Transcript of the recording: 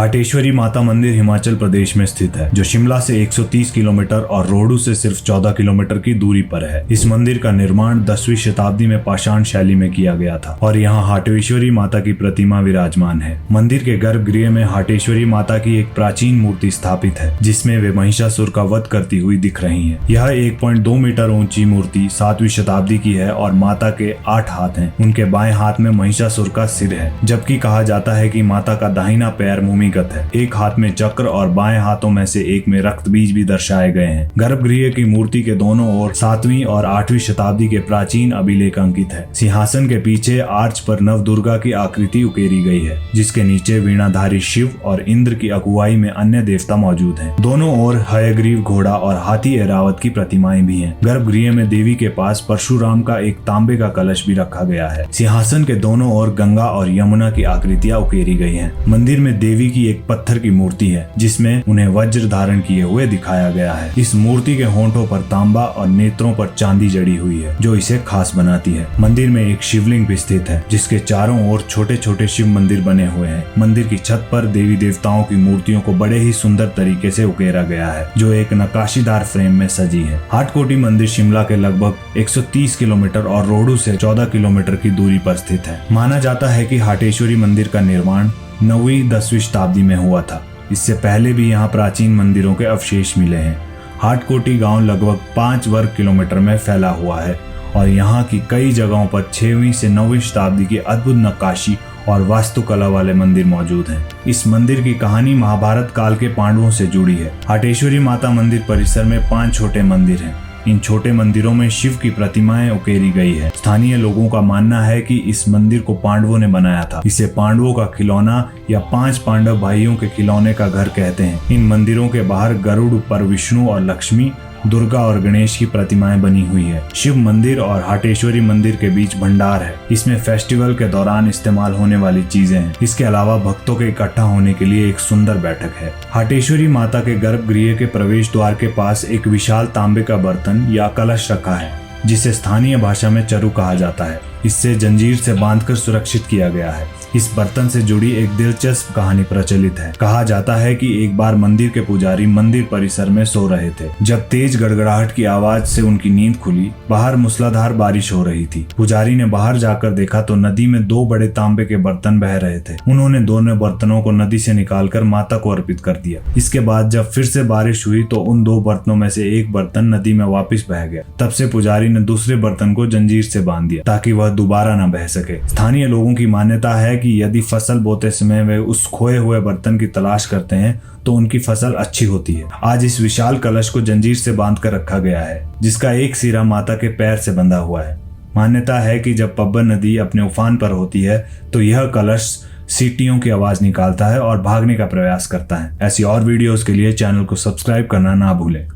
हाटेश्वरी माता मंदिर हिमाचल प्रदेश में स्थित है, जो शिमला से 130 किलोमीटर और रोहडू से सिर्फ 14 किलोमीटर की दूरी पर है। इस मंदिर का निर्माण 10वीं शताब्दी में पाषाण शैली में किया गया था और यहाँ हाटेश्वरी माता की प्रतिमा विराजमान है। मंदिर के गर्भगृह में हाटेश्वरी माता की एक प्राचीन मूर्ति स्थापित है, जिसमें वे महिषासुर का वध करती हुई दिख रही है। यह 1.2 मीटर ऊंची मूर्ति 7वीं शताब्दी की है और माता के 8 हाथ हैं। उनके बाएं हाथ में महिषासुर का सिर है, जबकि कहा जाता है कि माता का दाहिना पैर भूमिगत है। एक हाथ में चक्र और बाएं हाथों में से एक में रक्त बीज भी दर्शाए गए हैं। गर्भगृह की मूर्ति के दोनों ओर 7वीं और 8वीं शताब्दी के प्राचीन अभिलेख अंकित है। सिंहासन के पीछे आर्च पर नवदुर्गा की आकृति उकेरी गई है, जिसके नीचे वीणाधारी शिव और इंद्र की अगुवाई में अन्य देवता मौजूद हैं। दोनों ओर हयग्रीव घोड़ा और हाथी ऐरावत की प्रतिमाएं भी हैं। गर्भगृह में देवी के पास परशुराम का एक तांबे का कलश भी रखा गया है। सिंहासन के दोनों ओर गंगा और यमुना की आकृतियां उकेरी गई हैं। मंदिर में देवी की एक पत्थर की मूर्ति है, जिसमें उन्हें वज्र धारण किए हुए दिखाया गया है। इस मूर्ति के होंठों पर तांबा और नेत्रों पर चांदी जड़ी हुई है, जो इसे खास बनाती है। मंदिर में एक शिवलिंग भी स्थित है, जिसके चारों ओर छोटे छोटे शिव मंदिर बने हुए हैं। मंदिर की छत पर देवी देवताओं की मूर्तियों को बड़े ही सुंदर तरीके से उकेरा गया है, जो एक नक्काशीदार फ्रेम में सजी है। हाटकोटी मंदिर शिमला के लगभग 130 किलोमीटर और रोहडू से 14 किलोमीटर की दूरी पर स्थित है। माना जाता है कि हाटेश्वरी मंदिर का निर्माण 9वीं-10वीं शताब्दी में हुआ था। इससे पहले भी यहाँ प्राचीन मंदिरों के अवशेष मिले हैं। हाटकोटी गांव लगभग 5 वर्ग किलोमीटर में फैला हुआ है और यहाँ की कई जगहों पर 6वीं से 9वीं शताब्दी की अद्भुत नक्काशी और वास्तुकला वाले मंदिर मौजूद हैं। इस मंदिर की कहानी महाभारत काल के पांडवों से जुड़ी है। हाटेश्वरी माता मंदिर परिसर में 5 छोटे मंदिर हैं। इन छोटे मंदिरों में शिव की प्रतिमाएं उकेरी गई है। स्थानीय लोगों का मानना है कि इस मंदिर को पांडवों ने बनाया था। इसे पांडवों का खिलौना या 5 पांडव भाइयों के खिलौने का घर कहते हैं। इन मंदिरों के बाहर गरुड़ पर विष्णु और लक्ष्मी, दुर्गा और गणेश की प्रतिमाएं बनी हुई है। शिव मंदिर और हाटेश्वरी मंदिर के बीच भंडार है। इसमें फेस्टिवल के दौरान इस्तेमाल होने वाली चीजें हैं। इसके अलावा भक्तों के इकट्ठा होने के लिए एक सुंदर बैठक है। हाटेश्वरी माता के गर्भगृह के प्रवेश द्वार के पास एक विशाल तांबे का बर्तन या कलश रखा है, जिसे स्थानीय भाषा में चरु कहा जाता है। इससे जंजीर से बांधकर सुरक्षित किया गया है। इस बर्तन से जुड़ी एक दिलचस्प कहानी प्रचलित है। कहा जाता है कि एक बार मंदिर के पुजारी मंदिर परिसर में सो रहे थे, जब तेज गड़गड़ाहट की आवाज से उनकी नींद खुली। बाहर मूसलाधार बारिश हो रही थी। पुजारी ने बाहर जाकर देखा तो नदी में 2 बड़े तांबे के बर्तन बह रहे थे। उन्होंने दोनों बर्तनों को नदी से निकालकर माता को अर्पित कर दिया। इसके बाद जब फिर से बारिश हुई तो उन 2 बर्तनों में से एक बर्तन नदी में वापस बह गया। तब से पुजारी ने दूसरे बर्तन को जंजीर से बांध दिया, ताकि वह दोबारा न बह सके। स्थानीय लोगों की मान्यता है कि यदि फसल बोते समय वे उस खोए हुए बर्तन की तलाश करते हैं तो उनकी फसल अच्छी होती है। आज इस विशाल कलश को जंजीर से बांधकर रखा गया है, जिसका एक सिरा माता के पैर से बंधा हुआ है। मान्यता है कि जब पब्बर नदी अपने उफान पर होती है तो यह कलश सीटियों की आवाज निकालता है और भागने का प्रयास करता है। ऐसी और वीडियोस के लिए चैनल को सब्सक्राइब करना ना भूलें।